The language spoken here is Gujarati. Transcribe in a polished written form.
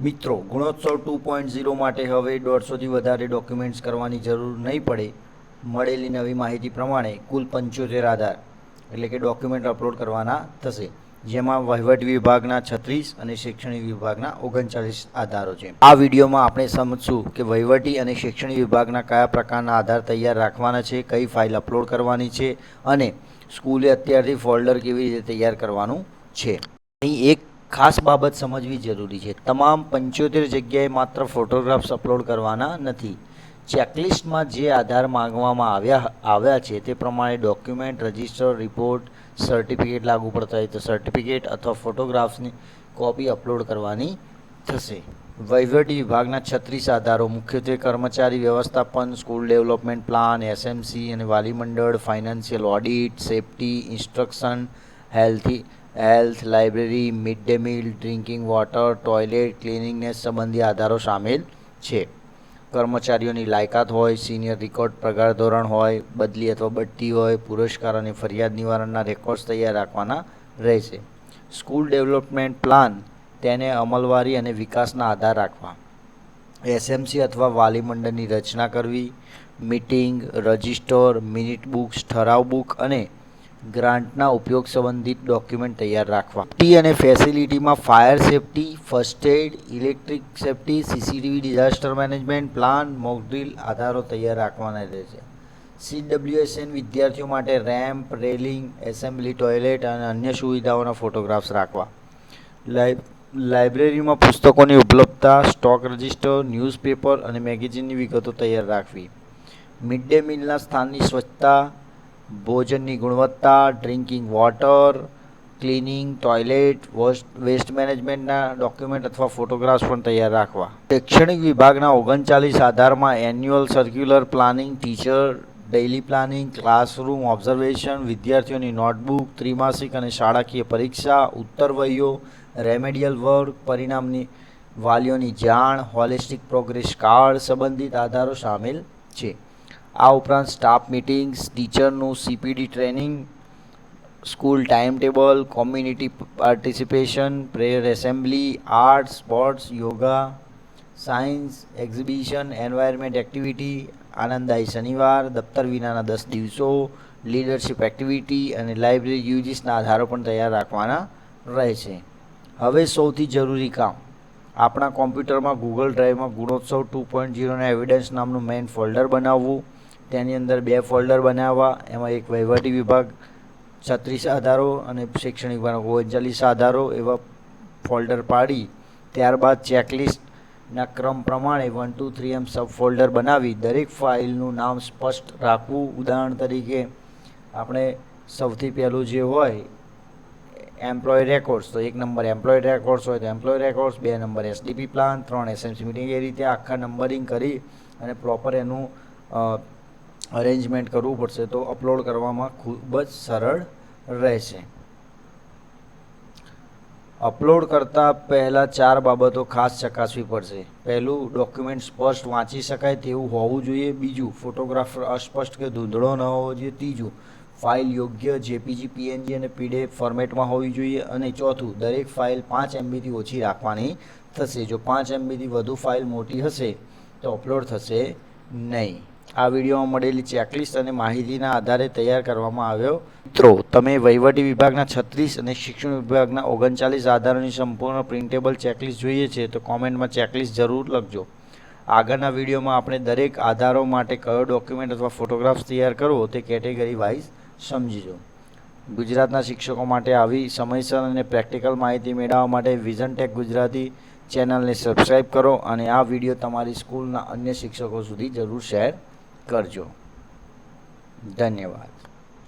મિત્રો, ગુણોત્સવ 2.0 માટે હવે 150થી વધારે ડોક્યુમેન્ટ્સ કરવાની જરૂર નહીં પડે. મળેલી નવી માહિતી પ્રમાણે કુલ 75 આધાર એટલે કે ડોક્યુમેન્ટ અપલોડ કરવાના થશે, જેમાં વહીવટ વિભાગના 36 અને શૈક્ષણિક વિભાગના 39 આધારો છે. આ વિડીયોમાં આપણે સમજશું કે વહીવટી અને શૈક્ષણિક વિભાગના કયા પ્રકારના આધાર તૈયાર રાખવાના છે, કઈ ફાઇલ અપલોડ કરવાની છે અને સ્કૂલે અત્યારથી ફોલ્ડર કેવી રીતે તૈયાર કરવાનું છે. અહીં એક ખાસ બાબત સમજવી જરૂરી છે. તમામ 75 જગ્યાએ માત્ર ફોટોગ્રાફ્સ અપલોડ કરવાના નથી. ચેકલિસ્ટમાં જે આધાર માંગવામાં આવ્યા છે તે પ્રમાણે ડોક્યુમેન્ટ, રજિસ્ટર, રિપોર્ટ, સર્ટિફિકેટ લાગુ પડતા હોય તો સર્ટિફિકેટ અથવા ફોટોગ્રાફ્સની કોપી અપલોડ કરવાની થશે. વહીવટી વિભાગના 36 આધારો મુખ્યત્વે કર્મચારી વ્યવસ્થાપન, સ્કૂલ ડેવલપમેન્ટ પ્લાન, એસએમસી અને વાલી મંડળ, financial audit, safety, instruction, health, library, mid day meal, drinking water, toilet, ક્લિનિંગનેસ સંબંધી આધારો સામેલ છે. કર્મચારીઓની લાયકાત હોય, સિનિયર રેકોર્ડ પગાર ધોરણ હોય, બદલી અથવા બઢતી હોય, પુરસ્કાર અને ફરિયાદ નિવારણના રેકોર્ડ્સ તૈયાર રાખવાના રહેશે. સ્કૂલ ડેવલપમેન્ટ પ્લાન તેને અમલવારી અને વિકાસના આધાર રાખવા. એસએમસી અથવા વાલી મંડળની રચના કરવી. મીટિંગ, રજિસ્ટર, મિનિટ બુક્સ, ઠરાવ બુક અને ગ્રાન્ટના ઉપયોગ સંબંધિત ડોક્યુમેન્ટ તૈયાર રાખવા. સેફ્ટી અને ફેસિલિટીમાં fire safety, first aid, electric safety, CCTV, disaster management plan, mock drill આધારો તૈયાર રાખવાના રહેશે. CWSN વિદ્યાર્થીઓ માટે રેમ્પ, રેલિંગ, એસેમ્બલી ટોયલેટ અને અન્ય સુવિધાઓના ફોટોગ્રાફ્સ રાખવા. લાઇબ્રેરીમાં પુસ્તકોની ઉપલબ્ધતા, સ્ટોક રજિસ્ટર, ન્યૂઝપેપર અને મેગેઝિનની વિગતો તૈયાર રાખવી. મિડ ડે મીલના સ્થાનની સ્વચ્છતા, ભોજનની ગુણવત્તા, drinking water, cleaning, toilet, waste મેનેજમેન્ટના ડોક્યુમેન્ટ અથવા ફોટોગ્રાફ્સ પણ તૈયાર રાખવા. શૈક્ષણિક વિભાગના 39 આધારમાં annual circular planning, teacher daily planning, classroom observation, વિદ્યાર્થીઓની નોટબુક, ત્રિમાસિક અને શાળાકીય પરીક્ષા, ઉત્તરવહીઓ, રેમેડિયલ વર્ક, પરિણામની વાલીઓની જાણ, હોલિસ્ટિક પ્રોગ્રેસ કાર્ડ સંબંધિત આધારો સામેલ છે. આ ઉપરાંત સ્ટાફ મિટિંગ્સ, ટીચરનું CPD training, school time table, community participation, prayer assembly, arts, sports, yoga, science exhibition, environment activity, આનંદદાયી શનિવાર, દફતર વિનાના 10 દિવસો, લીડરશિપ એક્ટિવિટી અને લાઇબ્રેરી યુજીસના આધારો પણ તૈયાર રાખવાના રહેશે. હવે સૌથી જરૂરી કામ, આપણા કોમ્પ્યુટરમાં ગૂગલ ડ્રાઈવમાં ગુણોત્સવ 2.0ના એવિડન્સ નામનું મેઇન ફોલ્ડર બનાવવું. તેની અંદર 2 ફોલ્ડર બનાવવા. એમાં એક વહીવટી વિભાગ 36 આધારો અને શૈક્ષણિક વિભાગ 39 આધારો એવા ફોલ્ડર પાડી ત્યારબાદ ચેકલિસ્ટના ક્રમ પ્રમાણે 1, 2, 3 એમ સબ ફોલ્ડર બનાવી દરેક ફાઇલનું નામ સ્પષ્ટ રાખવું. ઉદાહરણ તરીકે આપણે સૌથી પહેલું જે હોય એમ્પ્લોય રેકોર્ડ્સ, તો 1 નંબર એમ્પ્લોય રેકોર્ડ્સ હોય તો employee records, 2 number SDP plan, 3 SMC meeting, એ રીતે આખા નંબરિંગ કરી અને પ્રોપર એનું અરેન્જમેન્ટ કરવું પડશે તો અપલોડ કરવામાં ખૂબ જ સરળ રહેશે. અપલોડ કરતાં પહેલાં 4 બાબતો ખાસ ચકાસવી પડશે. પહેલું, ડોક્યુમેન્ટ સ્પષ્ટ વાંચી શકાય તેવું હોવું જોઈએ. બીજું, ફોટોગ્રાફ અસ્પષ્ટ કે ધૂંધળો ન હોવો જોઈએ. ત્રીજું, ફાઇલ યોગ્ય JPG, PNG અને PDF ફોર્મેટમાં હોવી જોઈએ. અને ચોથું, દરેક ફાઇલ 5 MBથી ઓછી રાખવાની થશે. જો 5 MBથી વધુ ફાઇલ મોટી હશે તો અપલોડ થશે નહીં. આ વિડીયોમાં મળેલી ચેકલિસ્ટ અને માહિતીના આધારે તૈયાર કરવામાં આવ્યો. મિત્રો, તમે વહીવટી વિભાગના 36 અને શિક્ષણ વિભાગના 39 આધારોની સંપૂર્ણ પ્રિન્ટેબલ ચેકલિસ્ટ જોઈએ છે તો કોમેન્ટમાં ચેકલિસ્ટ જરૂર લખજો. આગળના વિડીયોમાં આપણે દરેક આધારો માટે કયો ડોક્યુમેન્ટ અથવા ફોટોગ્રાફ્સ તૈયાર કરવો તે કેટેગરી વાઇઝ સમજીજો. ગુજરાતના શિક્ષકો માટે આવી સમયસર અને પ્રેક્ટિકલ માહિતી મેળવવા માટે વિઝન ટેક ગુજરાતી ચેનલને સબસ્ક્રાઈબ કરો અને આ વિડીયો તમારી સ્કૂલના અન્ય શિક્ષકો સુધી જરૂર શેર કરજો. ધન્યવાદ.